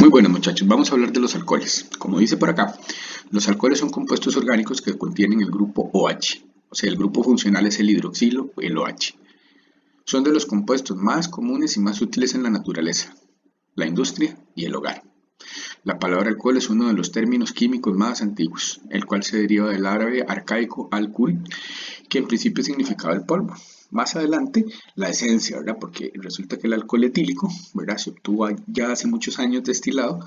Muy buenas muchachos, vamos a hablar de los alcoholes. Como dice por acá, los alcoholes son compuestos orgánicos que contienen el grupo OH, o sea, el grupo funcional es el hidroxilo o el OH. Son de los compuestos más comunes y más útiles en la naturaleza, la industria y el hogar. La palabra alcohol es uno de los términos químicos más antiguos, el cual se deriva del árabe arcaico alcohol, que en principio significaba el polvo. Más adelante, la esencia, ¿verdad? Porque resulta que el alcohol etílico, ¿verdad? Se obtuvo ya hace muchos años destilado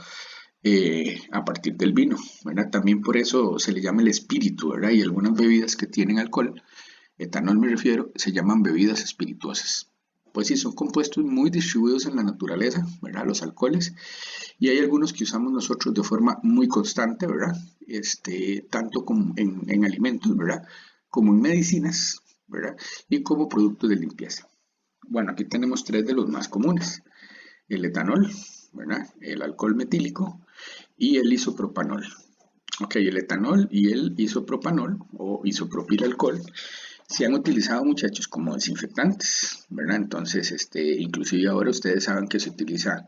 a partir del vino, ¿verdad? También por eso se le llama el espíritu, ¿verdad? Y algunas bebidas que tienen alcohol, etanol me refiero, se llaman bebidas espirituosas. Pues sí, son compuestos muy distribuidos en la naturaleza, ¿verdad? Los alcoholes, y hay algunos que usamos nosotros de forma muy constante, ¿verdad? Tanto como en alimentos, ¿verdad? Como en medicinas, ¿verdad? Y como productos de limpieza. Bueno, aquí tenemos tres de los más comunes. El etanol, ¿verdad? El alcohol metílico y el isopropanol. Ok, el etanol y el isopropanol o isopropilalcohol se han utilizado, muchachos, como desinfectantes, ¿verdad? Entonces, inclusive ahora ustedes saben que se utiliza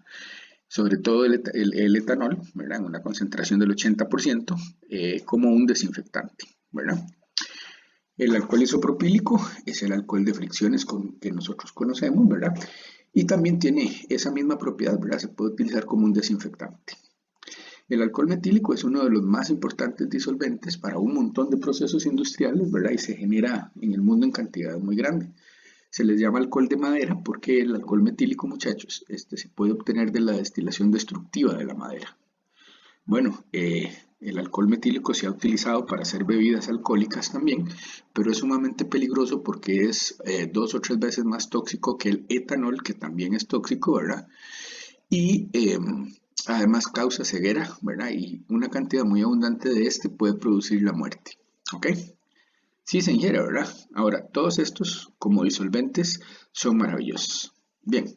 sobre todo el etanol, ¿verdad? En una concentración del 80% como un desinfectante, ¿verdad? El alcohol isopropílico es el alcohol de fricciones que nosotros conocemos, ¿verdad? Y también tiene esa misma propiedad, ¿verdad? Se puede utilizar como un desinfectante. El alcohol metílico es uno de los más importantes disolventes para un montón de procesos industriales, ¿verdad? Y se genera en el mundo en cantidades muy grandes. Se les llama alcohol de madera porque el alcohol metílico, muchachos, se puede obtener de la destilación destructiva de la madera. Bueno, el alcohol metílico se ha utilizado para hacer bebidas alcohólicas también, pero es sumamente peligroso porque es 2 o 3 veces más tóxico que el etanol, que también es tóxico, ¿verdad? Y además causa ceguera, ¿verdad? Y una cantidad muy abundante de este puede producir la muerte, ¿ok? Sí se ingiere, ¿verdad? Ahora, todos estos como disolventes son maravillosos. Bien,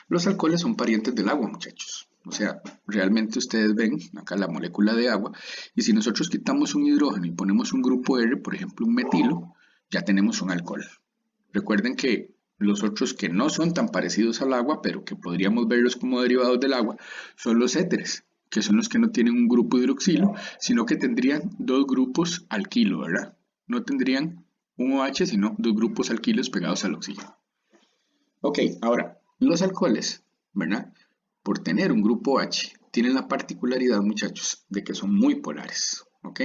los alcoholes son parientes del agua, muchachos. O sea, realmente ustedes ven acá la molécula de agua y si nosotros quitamos un hidrógeno y ponemos un grupo R, por ejemplo un metilo, ya tenemos un alcohol. Recuerden que los otros que no son tan parecidos al agua, pero que podríamos verlos como derivados del agua, son los éteres, que son los que no tienen un grupo hidroxilo, sino que tendrían dos grupos alquilo, ¿verdad? No tendrían un OH, sino dos grupos alquilos pegados al oxígeno. Ok, ahora, los alcoholes, ¿verdad? Por tener un grupo H, tienen la particularidad, muchachos, de que son muy polares, ¿ok?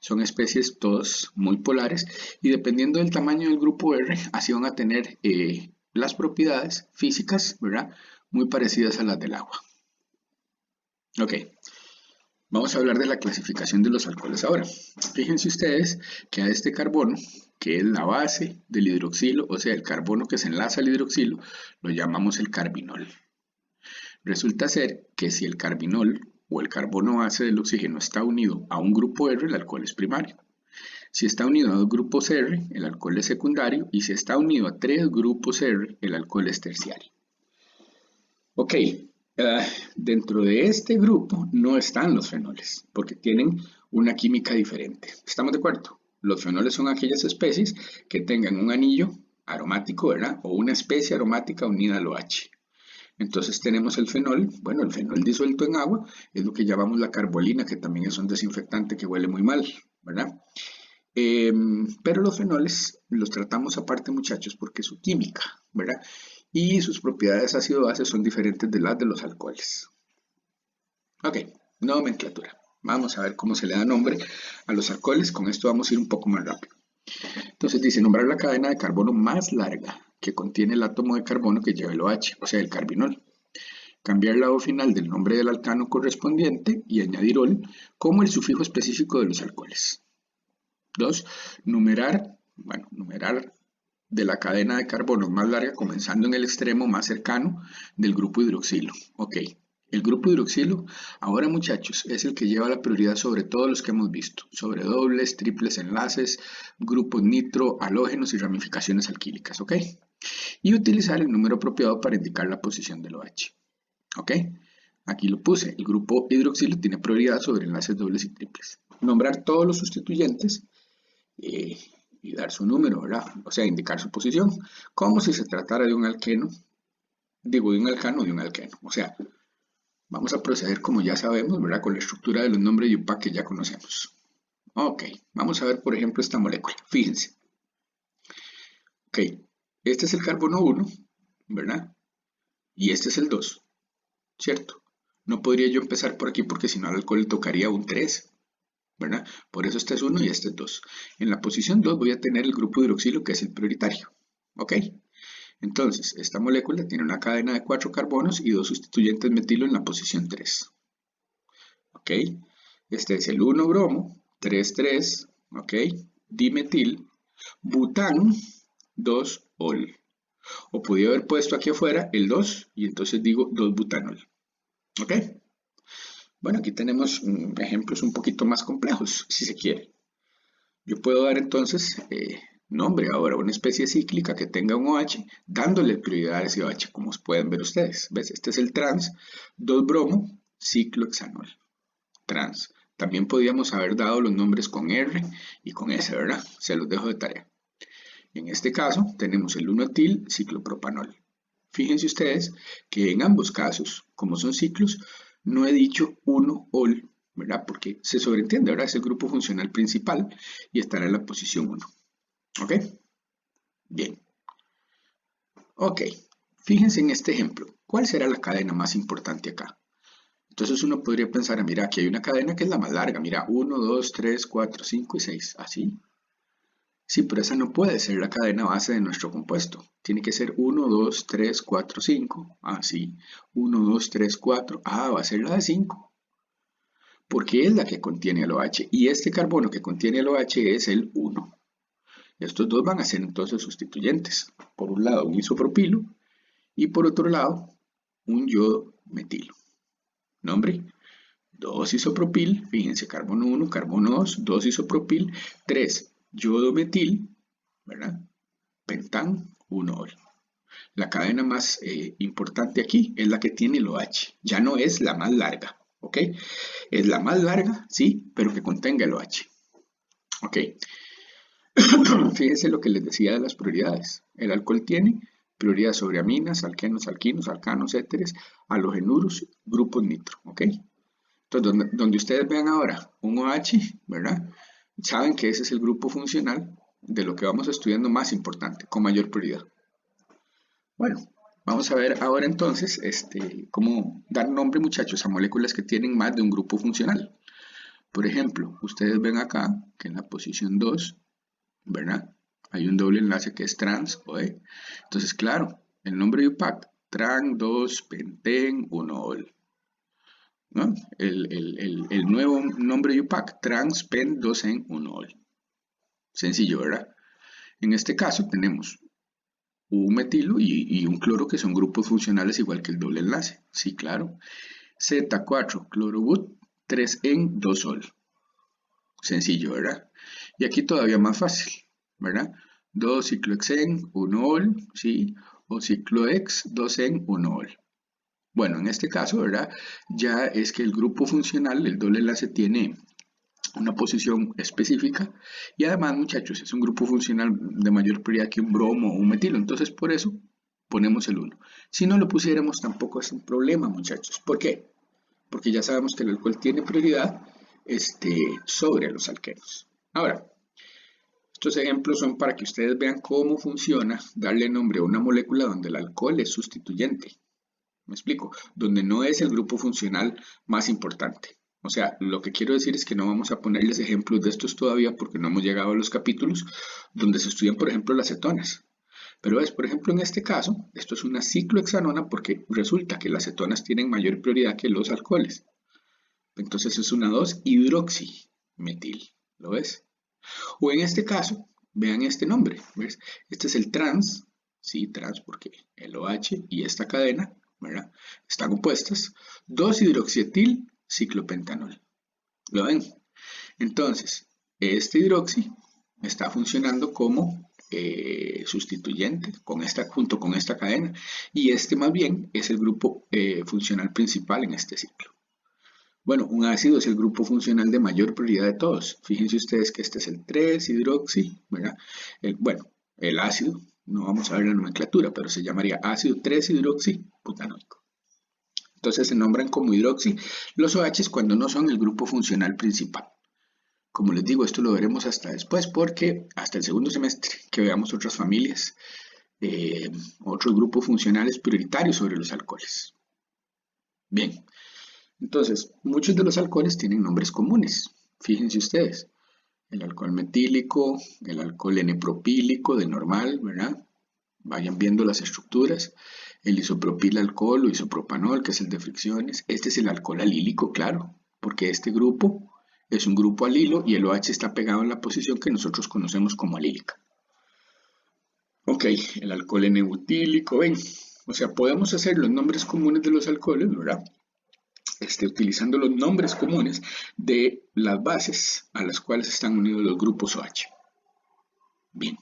Son especies todos muy polares y dependiendo del tamaño del grupo R, así van a tener las propiedades físicas, ¿verdad? Muy parecidas a las del agua. Ok, vamos a hablar de la clasificación de los alcoholes ahora. Fíjense ustedes que a este carbono, que es la base del hidroxilo, o sea, el carbono que se enlaza al hidroxilo, lo llamamos el carbinol. Resulta ser que si el carbinol o el carbono base del oxígeno está unido a un grupo R, el alcohol es primario. Si está unido a dos grupos R, el alcohol es secundario. Y si está unido a 3 grupos R, el alcohol es terciario. Ok, dentro de este grupo no están los fenoles, porque tienen una química diferente. ¿Estamos de acuerdo? Los fenoles son aquellas especies que tengan un anillo aromático, ¿verdad? O una especie aromática unida al OH. Entonces tenemos el fenol, bueno, el fenol disuelto en agua es lo que llamamos la carbolina, que también es un desinfectante que huele muy mal, ¿verdad? Pero los fenoles los tratamos aparte, muchachos, porque su química, ¿verdad? Y sus propiedades ácido-base son diferentes de las de los alcoholes. Ok, nomenclatura. Vamos a ver cómo se le da nombre a los alcoholes. Con esto vamos a ir un poco más rápido. Entonces dice, nombrar la cadena de carbono más larga que contiene el átomo de carbono que lleva el OH, o sea, el carbinol. Cambiar la O final del nombre del alcano correspondiente y añadir ol como el sufijo específico de los alcoholes. 2. Numerar de la cadena de carbono más larga comenzando en el extremo más cercano del grupo hidroxilo. Ok, el grupo hidroxilo, ahora muchachos, es el que lleva la prioridad sobre todos los que hemos visto, sobre dobles, triples enlaces, grupos nitro, halógenos y ramificaciones alquílicas, ¿ok? Y utilizar el número apropiado para indicar la posición del OH. ¿Ok? Aquí lo puse. El grupo hidroxilo tiene prioridad sobre enlaces dobles y triples. Nombrar todos los sustituyentes y dar su número, ¿verdad? O sea, indicar su posición, como si se tratara de un alqueno, digo, de un alcano o de un alqueno. O sea, Vamos a proceder como ya sabemos, ¿verdad? Con la estructura de los nombres de UPAC que ya conocemos. Ok, vamos a ver por ejemplo esta molécula. Fíjense. Ok, este es el carbono 1, ¿verdad? Y este es el 2, ¿cierto? No podría yo empezar por aquí porque si no al alcohol le tocaría un 3, ¿verdad? Por eso este es 1 y este es 2. En la posición 2 voy a tener el grupo hidroxilo que es el prioritario. ¿Ok? Entonces, esta molécula tiene una cadena de 4 carbonos y 2 sustituyentes metilo en la posición 3. ¿Ok? Este es el 1-bromo, 3,3, ¿ok? Dimetil, bután, 2-ol. O podría haber puesto aquí afuera el 2 y entonces digo 2-butanol. ¿Ok? Bueno, aquí tenemos ejemplos un poquito más complejos, si se quiere. Yo puedo dar entonces nombre ahora a una especie cíclica que tenga un OH, dándole prioridad a ese OH, como pueden ver ustedes. ¿Ves? Este es el trans 2-bromo ciclohexanol. Trans. También podríamos haber dado los nombres con R y con S, ¿verdad? Se los dejo de tarea. En este caso tenemos el 1-etil ciclopropanol. Fíjense ustedes que en ambos casos, como son ciclos, no he dicho 1-ol, ¿verdad? Porque se sobreentiende, ¿verdad? Es el grupo funcional principal y estará en la posición 1. ¿Ok? Bien. Ok. Fíjense en este ejemplo. ¿Cuál será la cadena más importante acá? Entonces uno podría pensar, mira, aquí hay una cadena que es la más larga. Mira, 1, 2, 3, 4, 5 y 6. ¿Así? Sí, pero esa no puede ser la cadena base de nuestro compuesto. Tiene que ser 1, 2, 3, 4, 5. Así. 1, 2, 3, 4. Ah, va a ser la de 5. Porque es la que contiene el OH. Y este carbono que contiene el OH es el 1. Estos dos van a ser entonces sustituyentes. Por un lado un isopropilo y por otro lado un yodo metilo. Nombre: 2 isopropil, fíjense, carbono 1, carbono 2, 2 isopropil, 3 yodo metil, ¿verdad? Pentán, 1-ol. La cadena más importante aquí es la que tiene el OH. Ya no es la más larga, ¿ok? Es la más larga, sí, pero que contenga el OH. ¿Ok? Fíjense lo que les decía de las prioridades. El alcohol tiene prioridad sobre aminas, alquenos, alquinos, alcanos, éteres, halogenuros, grupos nitro, ¿ok? Entonces, donde ustedes vean ahora un OH, ¿verdad? Saben que ese es el grupo funcional de lo que vamos estudiando más importante, con mayor prioridad. Bueno, vamos a ver ahora entonces cómo dar nombre, muchachos, a moléculas que tienen más de un grupo funcional. Por ejemplo, ustedes ven acá que en la posición 2, ¿verdad? Hay un doble enlace que es trans, ¿oe? Entonces, claro, el nombre de UPAC, tran 2-penten 1-ol. ¿No? El nuevo nombre de UPAC, trans-pen 2-en-1-ol. Sencillo, ¿verdad? En este caso tenemos un metilo y un cloro que son grupos funcionales igual que el doble enlace. Sí, claro. Z4 clorobut 3-en-2-ol. Sencillo, ¿verdad? Y aquí todavía más fácil, ¿verdad? 2-ciclohexen 1-ol, ¿sí? O ciclohex 2-en-1-ol. Bueno, en este caso, ¿verdad? Ya es que el grupo funcional, el doble enlace, tiene una posición específica y además, muchachos, es un grupo funcional de mayor prioridad que un bromo o un metilo. Entonces, por eso ponemos el 1. Si no lo pusiéramos, tampoco es un problema, muchachos. ¿Por qué? Porque ya sabemos que el alcohol tiene prioridad sobre los alquenos. Ahora, estos ejemplos son para que ustedes vean cómo funciona darle nombre a una molécula donde el alcohol es sustituyente. ¿Me explico? Donde no es el grupo funcional más importante. O sea, lo que quiero decir es que no vamos a ponerles ejemplos de estos todavía porque no hemos llegado a los capítulos donde se estudian, por ejemplo, las cetonas. Pero es, por ejemplo, en este caso, esto es una ciclohexanona porque resulta que las cetonas tienen mayor prioridad que los alcoholes. Entonces es una 2-hidroximetil. ¿Lo ves? O en este caso, vean este nombre. ¿Ves? Este es el trans, sí, trans porque el OH y esta cadena, ¿verdad? Están opuestas. 2-hidroxietil ciclopentanol. ¿Lo ven? Entonces, este hidroxi está funcionando como sustituyente junto con esta cadena. Y este más bien es el grupo funcional principal en este ciclo. Bueno, un ácido es el grupo funcional de mayor prioridad de todos. Fíjense ustedes que este es el 3-hidroxi, ¿verdad? Bueno, el ácido, no vamos a ver la nomenclatura, pero se llamaría ácido 3-hidroxibutanoico. Entonces se nombran como hidroxi los OH cuando no son el grupo funcional principal. Como les digo, esto lo veremos hasta después porque hasta el segundo semestre que veamos otras familias, otros grupos funcionales prioritarios sobre los alcoholes. Bien, entonces muchos de los alcoholes tienen nombres comunes. Fíjense ustedes, el alcohol metílico, el alcohol N-propílico de normal, ¿verdad? Vayan viendo las estructuras. El isopropil alcohol o isopropanol, que es el de fricciones. Este es el alcohol alílico, claro, porque este grupo es un grupo alilo y el OH está pegado en la posición que nosotros conocemos como alílica. Ok, el alcohol N-butílico, ven. O sea, podemos hacer los nombres comunes de los alcoholes, ¿verdad? Utilizando los nombres comunes de las bases a las cuales están unidos los grupos OH. Bien.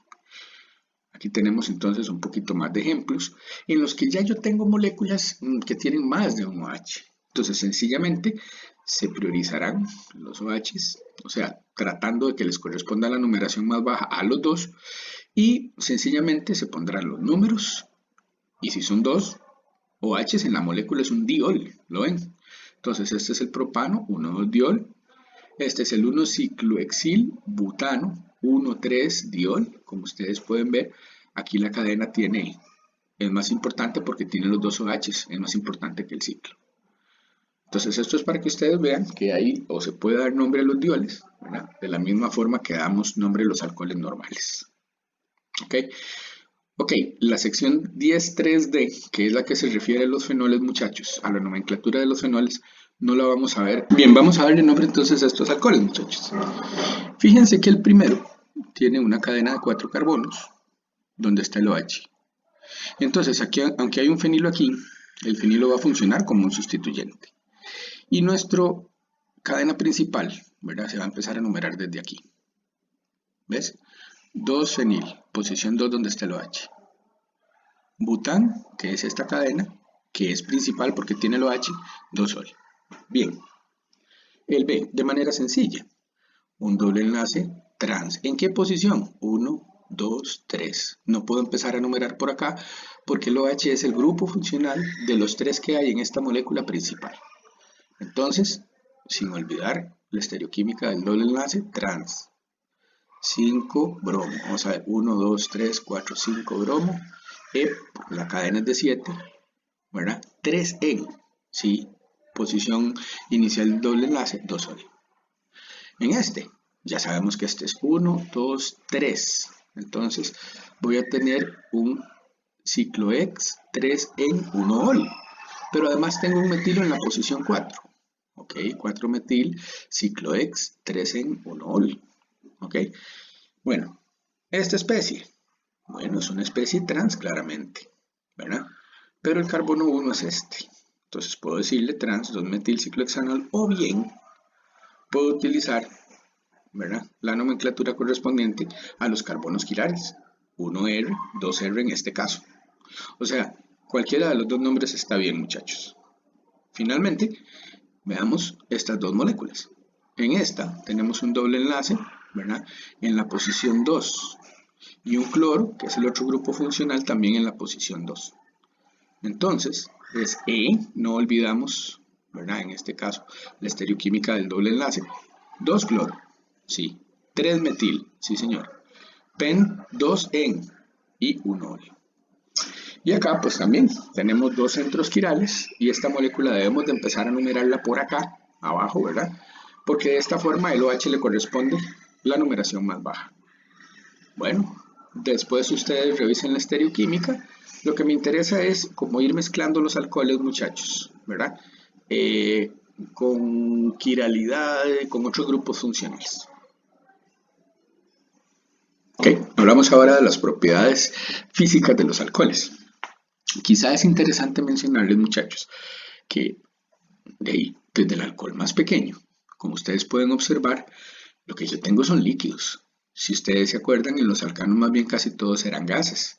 Aquí tenemos entonces un poquito más de ejemplos en los que ya yo tengo moléculas que tienen más de un OH. Entonces sencillamente se priorizarán los OHs, o sea, tratando de que les corresponda la numeración más baja a los dos, y sencillamente se pondrán los números, y si son dos OHs en la molécula es un diol, ¿lo ven? Entonces este es el propano, 1,2-diol, este es el 1-ciclohexil-butano, 1,3-diol, como ustedes pueden ver, aquí la cadena es más importante porque tiene los dos OHs, es más importante que el ciclo. Entonces esto es para que ustedes vean que ahí o se puede dar nombre a los dioles, ¿verdad? De la misma forma que damos nombre a los alcoholes normales. Ok, la sección 10.3D, que es la que se refiere a los fenoles, muchachos, a la nomenclatura de los fenoles, no la vamos a ver. Bien, vamos a darle nombre entonces a estos alcoholes, muchachos. Fíjense que el primero tiene una cadena de 4 carbonos, donde está el OH. Entonces, aquí, aunque hay un fenilo aquí, el fenilo va a funcionar como un sustituyente. Y nuestra cadena principal, ¿verdad? Se va a empezar a numerar desde aquí. ¿Ves? 2-fenil, posición 2 donde está el OH. Bután, que es esta cadena, que es principal porque tiene el OH, 2-sol. Bien. El B, de manera sencilla. Un doble enlace trans. ¿En qué posición? 1, 2, 3. No puedo empezar a numerar por acá porque el OH es el grupo funcional de los 3 que hay en esta molécula principal. Entonces, sin olvidar la estereoquímica del doble enlace trans. 5 bromo. Vamos a ver, 1, 2, 3, 4, 5 bromo. La cadena es de 7, ¿verdad? 3 en, ¿sí? Posición inicial del doble enlace, 2 sol. En este, ya sabemos que este es 1, 2, 3. Entonces voy a tener un ciclohex 3 en 1-ol. Pero además tengo un metilo en la posición 4. Ok, 4 metil, ciclohex 3 en 1-ol. Ok, bueno, esta especie. Bueno, es una especie trans claramente, ¿verdad? Pero el carbono 1 es este. Entonces puedo decirle trans 2-metilciclohexanol o bien puedo utilizar, ¿verdad?, la nomenclatura correspondiente a los carbonos quirales, 1R, 2R en este caso. O sea, cualquiera de los dos nombres está bien, muchachos. Finalmente, veamos estas dos moléculas. En esta tenemos un doble enlace, ¿verdad?, en la posición 2 y un cloro, que es el otro grupo funcional, también en la posición 2. Entonces, es E, no olvidamos, ¿verdad?, en este caso, la estereoquímica del doble enlace. 2 cloro, sí. 3 metil, sí señor. Pen, 2 en y 1 ol. Y acá pues también tenemos dos centros quirales y esta molécula debemos de empezar a numerarla por acá, abajo, ¿verdad? Porque de esta forma el OH le corresponde la numeración más baja. Bueno, después ustedes revisen la estereoquímica. Lo que me interesa es como ir mezclando los alcoholes, muchachos, ¿verdad? Con quiralidad, con otros grupos funcionales. Ok, hablamos ahora de las propiedades físicas de los alcoholes. Quizá es interesante mencionarles, muchachos, que desde el alcohol más pequeño, como ustedes pueden observar, lo que yo tengo son líquidos. Si ustedes se acuerdan, en los alcanos más bien casi todos eran gases.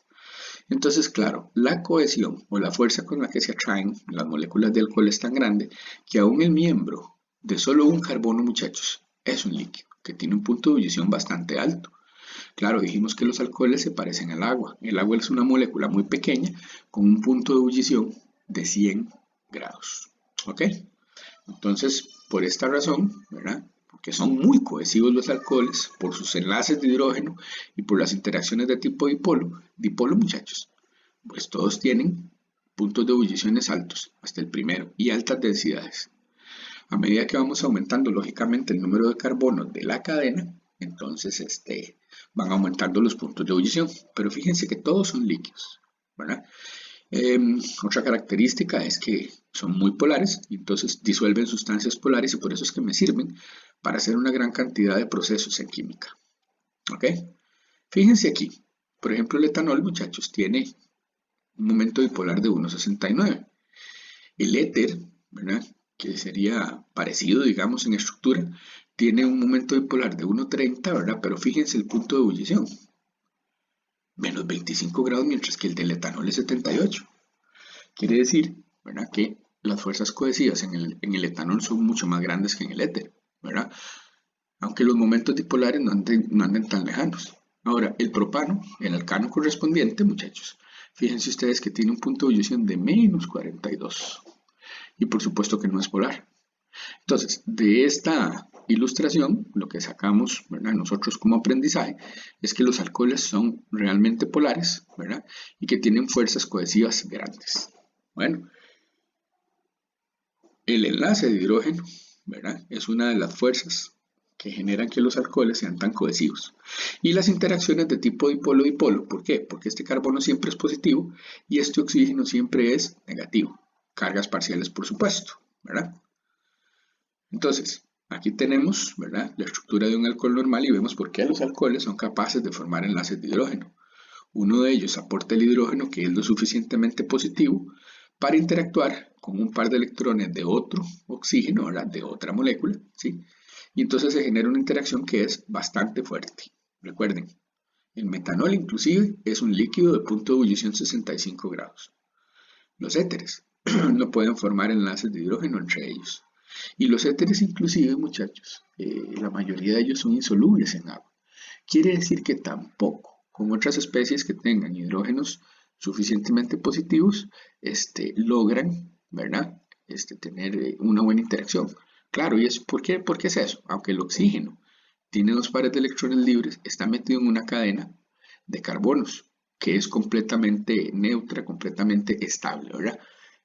Entonces, claro, la cohesión o la fuerza con la que se atraen las moléculas de alcohol es tan grande que aún el miembro de solo un carbono, muchachos, es un líquido que tiene un punto de ebullición bastante alto. Claro, dijimos que los alcoholes se parecen al agua. El agua es una molécula muy pequeña con un punto de ebullición de 100 grados. ¿Ok? Entonces, por esta razón, ¿verdad? Porque son muy cohesivos los alcoholes por sus enlaces de hidrógeno y por las interacciones de tipo dipolo muchachos, pues todos tienen puntos de ebulliciones altos, hasta el primero, y altas densidades. A medida que vamos aumentando lógicamente el número de carbonos de la cadena, entonces van aumentando los puntos de ebullición. Pero fíjense que todos son líquidos, ¿verdad? Otra característica es que son muy polares y entonces disuelven sustancias polares y por eso es que me sirven para hacer una gran cantidad de procesos en química. ¿Ok? Fíjense aquí, por ejemplo el etanol, muchachos, tiene un momento dipolar de 1,69. El éter, ¿verdad? Que sería parecido, digamos, en estructura, tiene un momento dipolar de 1,30, ¿verdad? Pero fíjense el punto de ebullición, menos 25 grados, mientras que el del etanol es 78. Quiere decir, ¿verdad? Que las fuerzas cohesivas en el etanol son mucho más grandes que en el éter, ¿verdad? Aunque los momentos dipolares no anden tan lejanos. Ahora, el propano, el alcano correspondiente, muchachos, fíjense ustedes que tiene un punto de ebullición de menos 42. Y por supuesto que no es polar. Entonces, de esta ilustración, lo que sacamos, ¿verdad? Nosotros como aprendizaje es que los alcoholes son realmente polares, ¿verdad? Y que tienen fuerzas cohesivas grandes. Bueno, el enlace de hidrógeno, ¿verdad? Es una de las fuerzas que generan que los alcoholes sean tan cohesivos. Y las interacciones de tipo dipolo-dipolo, ¿por qué? Porque este carbono siempre es positivo y este oxígeno siempre es negativo. Cargas parciales, por supuesto, ¿verdad? Entonces, aquí tenemos, ¿verdad?, la estructura de un alcohol normal y vemos por qué los alcoholes son capaces de formar enlaces de hidrógeno. Uno de ellos aporta el hidrógeno que es lo suficientemente positivo para interactuar con un par de electrones de otro oxígeno, ¿verdad?, de otra molécula, ¿sí? Y entonces se genera una interacción que es bastante fuerte. Recuerden, el metanol inclusive es un líquido de punto de ebullición 65 grados. Los éteres no pueden formar enlaces de hidrógeno entre ellos. Y los éteres inclusive, muchachos, la mayoría de ellos son insolubles en agua. Quiere decir que tampoco con otras especies que tengan hidrógenos suficientemente positivos, logran, ¿verdad? Tener una buena interacción. Claro, ¿y eso por qué es eso? Aunque el oxígeno tiene dos pares de electrones libres, está metido en una cadena de carbonos que es completamente neutra, completamente estable, ¿verdad?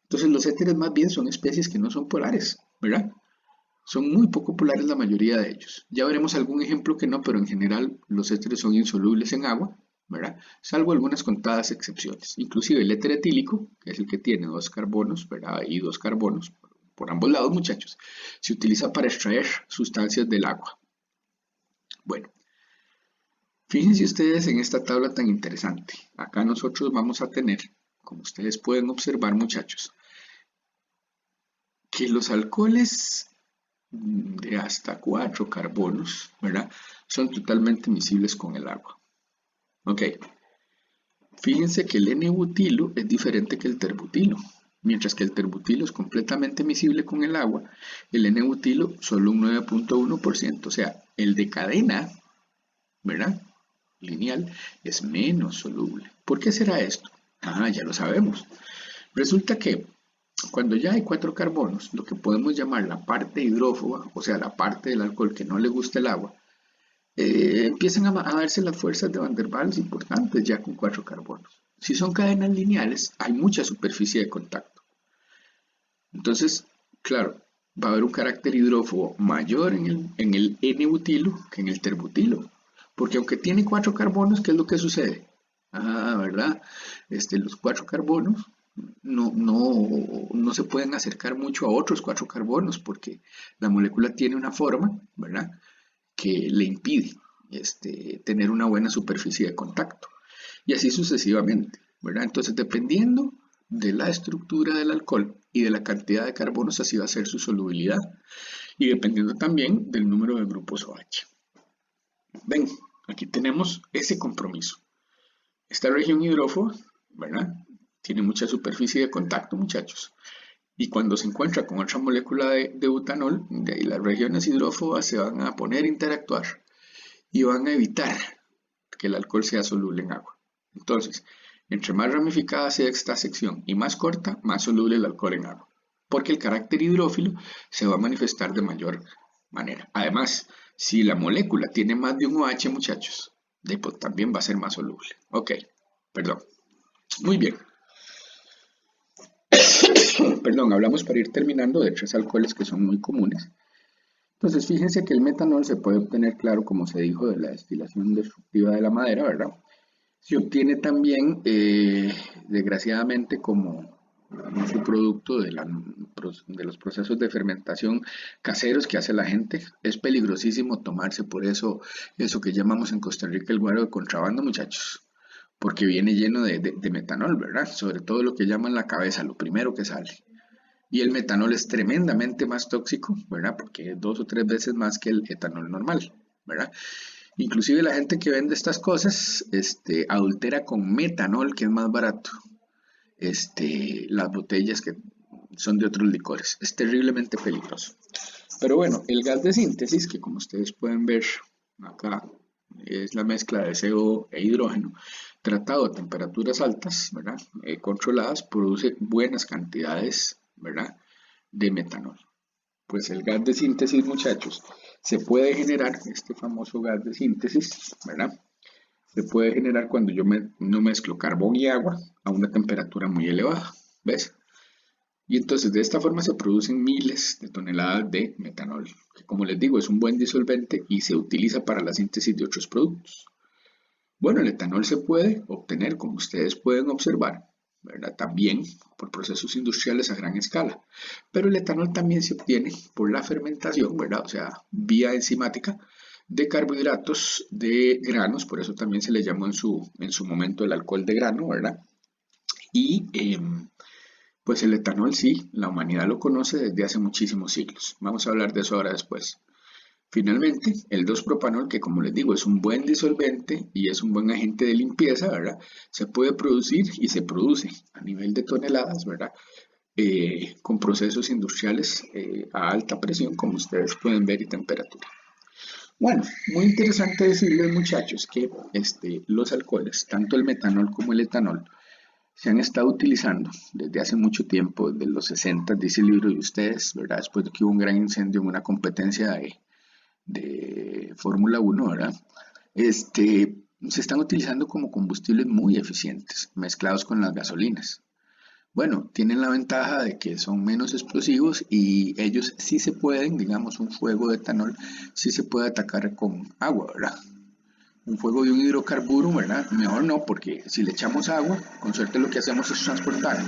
Entonces los éteres más bien son especies que no son polares, ¿verdad? Son muy poco polares la mayoría de ellos. Ya veremos algún ejemplo que no, pero en general los éteres son insolubles en agua, ¿verdad? Salvo algunas contadas excepciones. Inclusive el éter etílico, que es el que tiene dos carbonos, ¿verdad? Y dos carbonos por ambos lados, muchachos, se utiliza para extraer sustancias del agua. Bueno, fíjense ustedes en esta tabla tan interesante. Acá nosotros vamos a tener, como ustedes pueden observar, muchachos, que los alcoholes de hasta 4 carbonos, ¿verdad? Son totalmente miscibles con el agua. Ok, fíjense que el N-butilo es diferente que el terbutilo. Mientras que el terbutilo es completamente miscible con el agua, el N-butilo solo un 9.1%. O sea, el de cadena, ¿verdad?, lineal, es menos soluble. ¿Por qué será esto? Ah, ya lo sabemos. Resulta que cuando ya hay 4 carbonos, lo que podemos llamar la parte hidrófoba, o sea, la parte del alcohol que no le gusta el agua, empiezan a darse las fuerzas de Van der Waals importantes ya con 4 carbonos. Si son cadenas lineales, hay mucha superficie de contacto. Entonces, claro, va a haber un carácter hidrófobo mayor en el N-butilo que en el terbutilo. Porque aunque tiene 4 carbonos, ¿qué es lo que sucede? Ah, ¿verdad? Los 4 carbonos no se pueden acercar mucho a otros 4 carbonos porque la molécula tiene una forma, ¿verdad?, que le impide tener una buena superficie de contacto. Y así sucesivamente, ¿verdad? Entonces, dependiendo de la estructura del alcohol y de la cantidad de carbonos, así va a ser su solubilidad. Y dependiendo también del número de grupos OH. Ven, aquí tenemos ese compromiso. Esta región hidrófoba, ¿verdad?, tiene mucha superficie de contacto, muchachos. Y cuando se encuentra con otra molécula de butanol, de ahí las regiones hidrófobas se van a poner a interactuar y van a evitar que el alcohol sea soluble en agua. Entonces, entre más ramificada sea esta sección y más corta, más soluble el alcohol en agua. porque el carácter hidrófilo se va a manifestar de mayor manera. Además, si la molécula tiene más de un OH, muchachos, pues también va a ser más soluble. Ok, perdón. Muy bien. Perdón, hablamos para ir terminando de tres alcoholes que son muy comunes. Entonces, fíjense que el metanol se puede obtener, claro, como se dijo, de la destilación destructiva de la madera, ¿verdad? Se obtiene también, desgraciadamente, como un subproducto de los procesos de fermentación caseros que hace la gente. Es peligrosísimo tomarse por eso que llamamos en Costa Rica el guaro de contrabando, muchachos, porque viene lleno de metanol, ¿verdad? Sobre todo lo que llaman la cabeza, lo primero que sale. Y el metanol es tremendamente más tóxico, ¿verdad? Porque es 2 o 3 veces más que el etanol normal, ¿verdad? Inclusive la gente que vende estas cosas, adultera con metanol, que es más barato, las botellas que son de otros licores. Es terriblemente peligroso. Pero bueno, el gas de síntesis, que como ustedes pueden ver acá, es la mezcla de CO e hidrógeno, tratado a temperaturas altas, ¿verdad? Controladas, produce buenas cantidades, ¿verdad? De metanol. Pues el gas de síntesis, muchachos, se puede generar, este famoso gas de síntesis, ¿verdad? Se puede generar cuando no mezclo carbón y agua a una temperatura muy elevada, ¿ves? Y entonces de esta forma se producen miles de toneladas de metanol, que como les digo es un buen disolvente y se utiliza para la síntesis de otros productos. Bueno, el etanol se puede obtener, como ustedes pueden observar, ¿verdad? También por procesos industriales a gran escala. Pero el etanol también se obtiene por la fermentación, ¿verdad? O sea, vía enzimática de carbohidratos de granos, por eso también se le llamó en su momento el alcohol de grano, ¿verdad? Y pues el etanol sí, la humanidad lo conoce desde hace muchísimos siglos. Vamos a hablar de eso ahora después. Finalmente, el 2-propanol, que como les digo es un buen disolvente y es un buen agente de limpieza, ¿verdad? Se puede producir y se produce a nivel de toneladas, ¿verdad? Con procesos industriales a alta presión, como ustedes pueden ver, y temperatura. Bueno, muy interesante decirles, muchachos, que los alcoholes, tanto el metanol como el etanol, se han estado utilizando desde hace mucho tiempo, desde los 60, dice el libro de ustedes, ¿verdad? Después de que hubo un gran incendio en una competencia de Fórmula 1, ¿verdad? Se están utilizando como combustibles muy eficientes, mezclados con las gasolinas. Bueno, tienen la ventaja de que son menos explosivos y ellos sí se pueden, digamos, un fuego de etanol, sí se puede atacar con agua, ¿verdad? Un fuego de un hidrocarburo, ¿verdad? Mejor no, porque si le echamos agua, con suerte lo que hacemos es transportar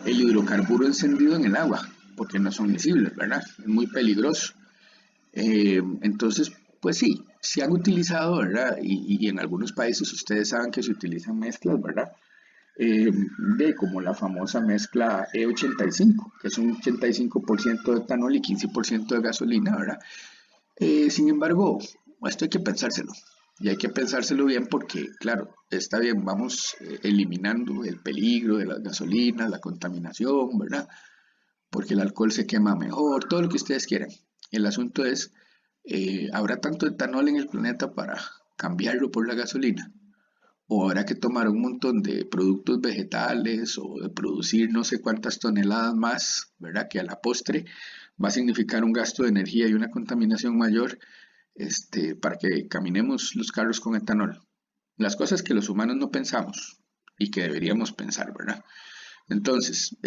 el hidrocarburo encendido en el agua, porque no son misibles, ¿verdad? Es muy peligroso. Entonces, pues sí, se han utilizado, ¿verdad? Y en algunos países ustedes saben que se utilizan mezclas, ¿verdad? De como la famosa mezcla E85, que es un 85% de etanol y 15% de gasolina, ¿verdad? Sin embargo, esto hay que pensárselo. Y hay que pensárselo bien porque, claro, está bien, vamos eliminando el peligro de las gasolinas, la contaminación, ¿verdad? Porque el alcohol se quema mejor, todo lo que ustedes quieran. El asunto es, ¿habrá tanto etanol en el planeta para cambiarlo por la gasolina? ¿O habrá que tomar un montón de productos vegetales o de producir no sé cuántas toneladas más, ¿verdad? Que a la postre va a significar un gasto de energía y una contaminación mayor, para que caminemos los carros con etanol. Las cosas que los humanos no pensamos y que deberíamos pensar, ¿verdad? Entonces,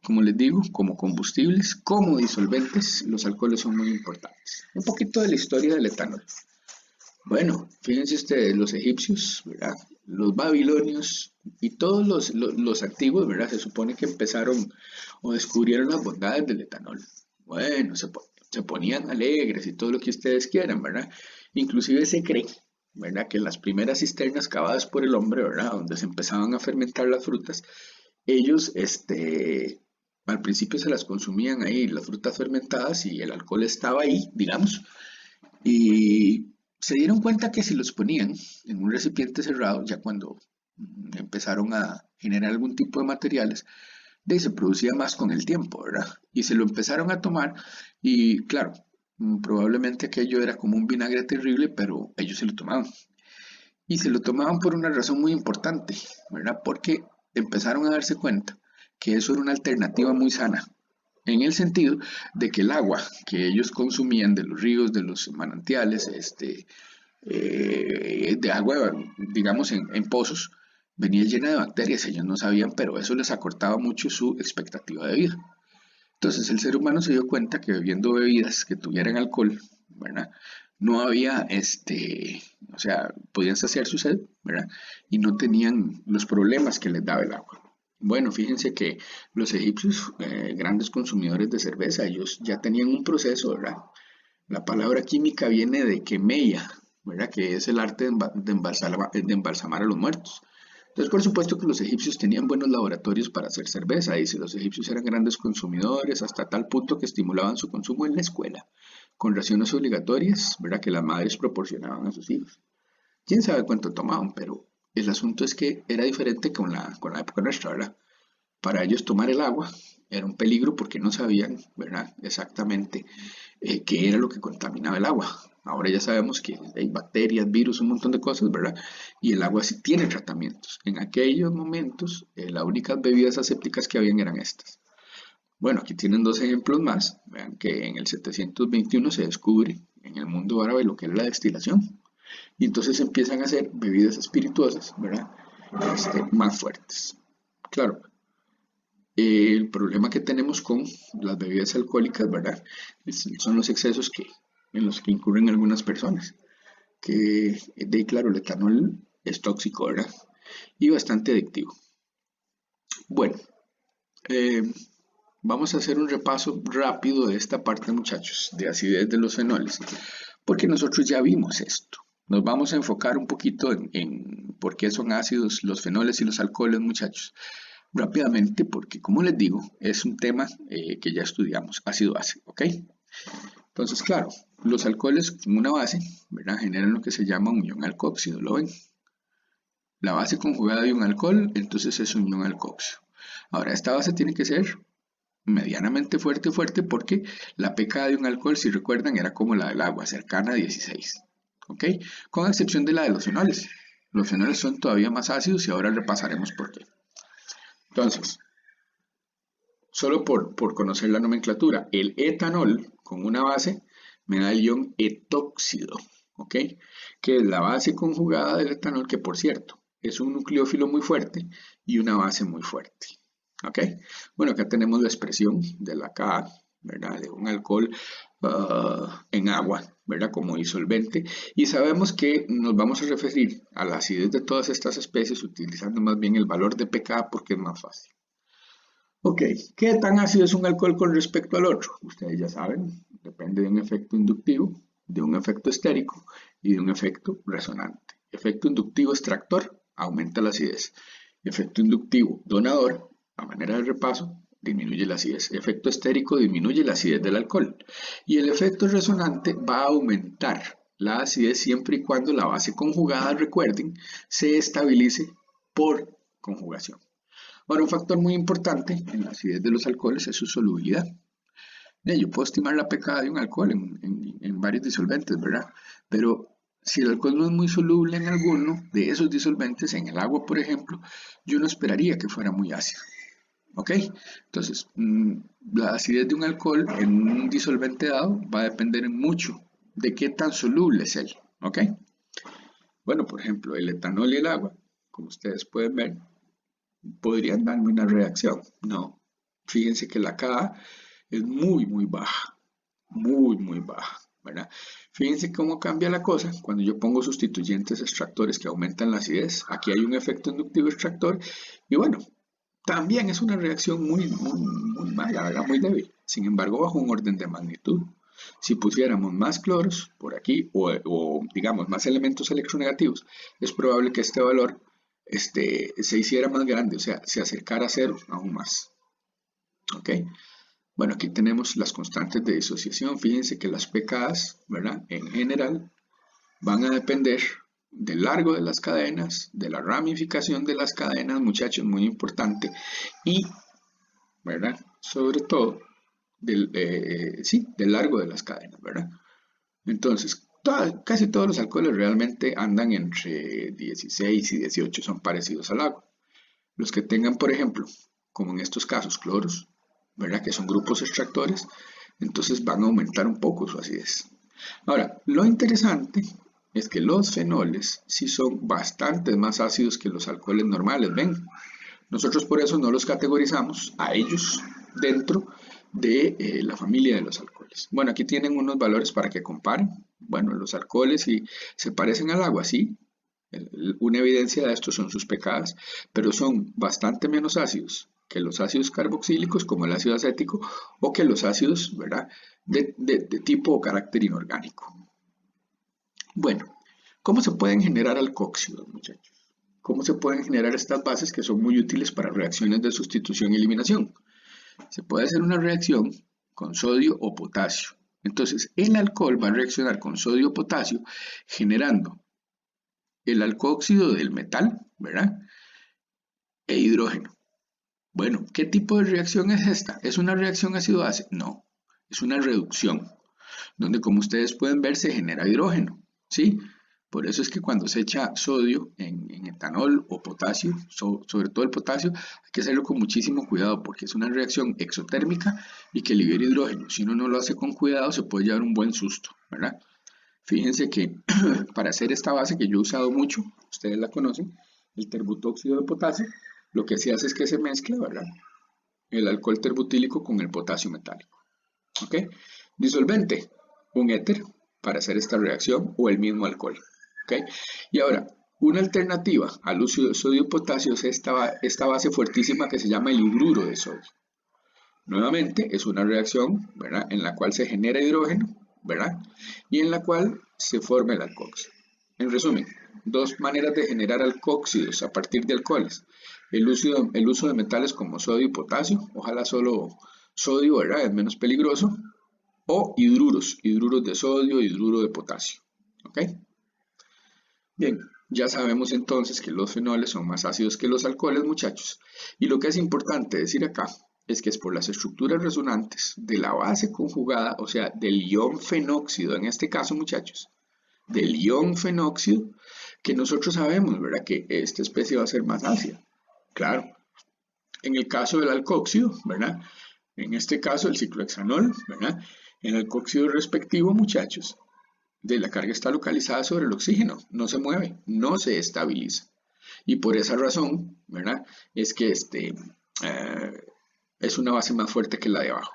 como les digo, como combustibles, como disolventes, los alcoholes son muy importantes. Un poquito de la historia del etanol. Bueno, fíjense ustedes, los egipcios, ¿verdad? Los babilonios y todos los antiguos, ¿verdad? Se supone que empezaron o descubrieron las bondades del etanol. Bueno, se ponían alegres y todo lo que ustedes quieran, ¿verdad? Inclusive se cree, ¿verdad? Que en las primeras cisternas cavadas por el hombre, ¿verdad? Donde se empezaban a fermentar las frutas, ellos, al principio se las consumían ahí, las frutas fermentadas y el alcohol estaba ahí, digamos, y se dieron cuenta que si los ponían en un recipiente cerrado, ya cuando empezaron a generar algún tipo de materiales, se producía más con el tiempo, ¿verdad? Y se lo empezaron a tomar y claro, probablemente aquello era como un vinagre terrible, pero ellos se lo tomaban. Y se lo tomaban por una razón muy importante, ¿verdad? Porque empezaron a darse cuenta que eso era una alternativa muy sana en el sentido de que el agua que ellos consumían de los ríos, de los manantiales, de agua, digamos, en pozos, venía llena de bacterias, ellos no sabían, pero eso les acortaba mucho su expectativa de vida. Entonces el ser humano se dio cuenta que bebiendo bebidas que tuvieran alcohol, ¿verdad? No había, o sea, podían saciar su sed, ¿verdad? Y no tenían los problemas que les daba el agua. Bueno, fíjense que los egipcios, grandes consumidores de cerveza, ellos ya tenían un proceso, ¿verdad? La palabra química viene de quemeia, ¿verdad? Que es el arte de embalsamar a los muertos. Entonces, por supuesto que los egipcios tenían buenos laboratorios para hacer cerveza. Dice, los egipcios eran grandes consumidores hasta tal punto que estimulaban su consumo en la escuela, con raciones obligatorias, ¿verdad? Que las madres proporcionaban a sus hijos. Quién sabe cuánto tomaban, pero el asunto es que era diferente con la época nuestra, ¿verdad? Para ellos tomar el agua era un peligro porque no sabían, ¿verdad? Exactamente qué era lo que contaminaba el agua. Ahora ya sabemos que hay bacterias, virus, un montón de cosas, ¿verdad? Y el agua sí tiene tratamientos. En aquellos momentos, las únicas bebidas asépticas que habían eran estas. Bueno, aquí tienen dos ejemplos más. Vean que en el 721 se descubre en el mundo árabe lo que es la destilación. Y entonces empiezan a hacer bebidas espirituosas, ¿verdad? Más fuertes. Claro, el problema que tenemos con las bebidas alcohólicas, ¿verdad? Son los excesos en los que incurren algunas personas. Que, claro, el etanol es tóxico, ¿verdad? Y bastante adictivo. Bueno, eh, vamos a hacer un repaso rápido de esta parte, muchachos, de acidez de los fenoles, porque nosotros ya vimos esto. Nos vamos a enfocar un poquito en por qué son ácidos los fenoles y los alcoholes, muchachos. Rápidamente, porque como les digo, es un tema que ya estudiamos, ácido-base, ¿ok? Entonces, claro, los alcoholes con una base, ¿verdad? Generan lo que se llama unión alcohóxido, ¿lo ven? La base conjugada de un alcohol, entonces es unión alcohóxido. Ahora, esta base tiene que ser medianamente fuerte porque la pK de un alcohol, si recuerdan, era como la del agua, cercana a 16, ¿ok? Con excepción de la de los fenoles. Los fenoles son todavía más ácidos y ahora repasaremos por qué. Entonces, solo por conocer la nomenclatura, el etanol con una base me da el ion etóxido, ¿ok? Que es la base conjugada del etanol, que por cierto, es un nucleófilo muy fuerte y una base muy fuerte, ¿ok? Bueno, acá tenemos la expresión de la Ka, ¿verdad? De un alcohol en agua, ¿verdad? Como disolvente. Y sabemos que nos vamos a referir a la acidez de todas estas especies utilizando más bien el valor de pK porque es más fácil. Ok, ¿qué tan ácido es un alcohol con respecto al otro? Ustedes ya saben, depende de un efecto inductivo, de un efecto estérico y de un efecto resonante. Efecto inductivo extractor, aumenta la acidez. Efecto inductivo donador, a manera de repaso, disminuye la acidez. Efecto estérico disminuye la acidez del alcohol. Y el efecto resonante va a aumentar la acidez siempre y cuando la base conjugada, recuerden, se estabilice por conjugación. Ahora, un factor muy importante en la acidez de los alcoholes es su solubilidad. Yo puedo estimar la pK de un alcohol en varios disolventes, ¿verdad? Pero si el alcohol no es muy soluble en alguno de esos disolventes, en el agua, por ejemplo, yo no esperaría que fuera muy ácido. ¿Ok? Entonces, la acidez de un alcohol en un disolvente dado va a depender mucho de qué tan soluble es él. ¿Ok? Bueno, por ejemplo, el etanol y el agua, como ustedes pueden ver, podrían darme una reacción. No, fíjense que la K es muy baja, muy baja, ¿verdad? Fíjense cómo cambia la cosa cuando yo pongo sustituyentes extractores que aumentan la acidez. Aquí hay un efecto inductivo extractor y bueno, también es una reacción muy mala, ¿verdad? Muy débil. Sin embargo, bajo un orden de magnitud. Si pusiéramos más cloros por aquí o digamos más elementos electronegativos, es probable que este valor se hiciera más grande, o sea, se acercara a cero aún más. ¿Ok? Bueno, aquí tenemos las constantes de disociación. Fíjense que las pKs, ¿verdad? En general, van a depender del largo de las cadenas, de la ramificación de las cadenas, muchachos, muy importante, y, ¿verdad? Sobre todo, del largo de las cadenas, ¿verdad? Entonces, casi todos los alcoholes realmente andan entre 16 y 18, son parecidos al agua. Los que tengan, por ejemplo, como en estos casos, cloros, ¿verdad? Que son grupos extractores, entonces van a aumentar un poco su acidez. Ahora, lo interesante es que los fenoles sí son bastante más ácidos que los alcoholes normales, ¿ven? Nosotros por eso no los categorizamos a ellos dentro de la familia de los alcoholes. Bueno, aquí tienen unos valores para que comparen. Bueno, los alcoholes sí se parecen al agua, sí. Una evidencia de esto son sus pKs, pero son bastante menos ácidos que los ácidos carboxílicos como el ácido acético o que los ácidos, ¿verdad?, de tipo o carácter inorgánico. Bueno, ¿cómo se pueden generar alcóxidos, muchachos? ¿Cómo se pueden generar estas bases que son muy útiles para reacciones de sustitución y eliminación? Se puede hacer una reacción con sodio o potasio. Entonces, el alcohol va a reaccionar con sodio o potasio generando el alcohóxido del metal, ¿verdad? E hidrógeno. Bueno, ¿qué tipo de reacción es esta? ¿Es una reacción ácido-base? No, es una reducción, donde como ustedes pueden ver se genera hidrógeno, ¿sí? Por eso es que cuando se echa sodio en etanol o potasio, sobre todo el potasio, hay que hacerlo con muchísimo cuidado porque es una reacción exotérmica y que libera hidrógeno. Si uno no lo hace con cuidado se puede llevar un buen susto, ¿verdad? Fíjense que para hacer esta base que yo he usado mucho, ustedes la conocen, el terbutóxido de potasio, lo que se hace es que se mezcla, ¿verdad?, el alcohol terbutílico con el potasio metálico. ¿Ok? Disolvente, un éter para hacer esta reacción o el mismo alcohol. ¿Ok? Y ahora, una alternativa al uso de sodio-potasio es esta base fuertísima que se llama el hidruro de sodio. Nuevamente, es una reacción, ¿verdad?, en la cual se genera hidrógeno, ¿verdad?, y en la cual se forma el alcóxido. En resumen, dos maneras de generar alcóxidos a partir de alcoholes. El uso de metales como sodio y potasio, ojalá solo sodio, ¿verdad?, es menos peligroso, o hidruros de sodio, hidruro de potasio. ¿Ok? Bien, ya sabemos entonces que los fenoles son más ácidos que los alcoholes, muchachos. Y lo que es importante decir acá es que es por las estructuras resonantes de la base conjugada, o sea, del ion fenóxido, en este caso, muchachos, del ion fenóxido, que nosotros sabemos, ¿verdad?, que esta especie va a ser más ácida. Claro, en el caso del alcóxido, ¿verdad?, en este caso el ciclohexanol, ¿verdad?, el alcóxido respectivo, muchachos, de la carga está localizada sobre el oxígeno, no se mueve, no se estabiliza. Y por esa razón, ¿verdad?, es que es una base más fuerte que la de abajo.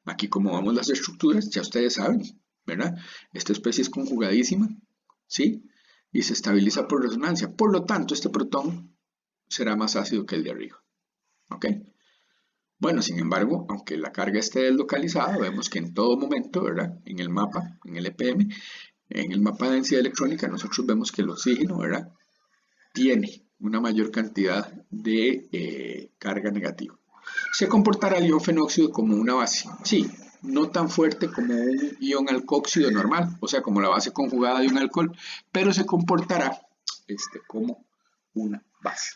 Aquí como vamos las estructuras, ya ustedes saben, ¿verdad? Esta especie es conjugadísima, ¿sí? Y se estabiliza por resonancia. Por lo tanto, este protón será más ácido que el de arriba. ¿Ok? Bueno, sin embargo, aunque la carga esté deslocalizada, vemos que en todo momento, ¿verdad?, en el mapa, en el EPM, en el mapa de densidad electrónica, nosotros vemos que el oxígeno, ¿verdad?, tiene una mayor cantidad de carga negativa. Se comportará el ion fenóxido como una base, sí, no tan fuerte como un ion alcóxido normal, o sea, como la base conjugada de un alcohol, pero se comportará como una base.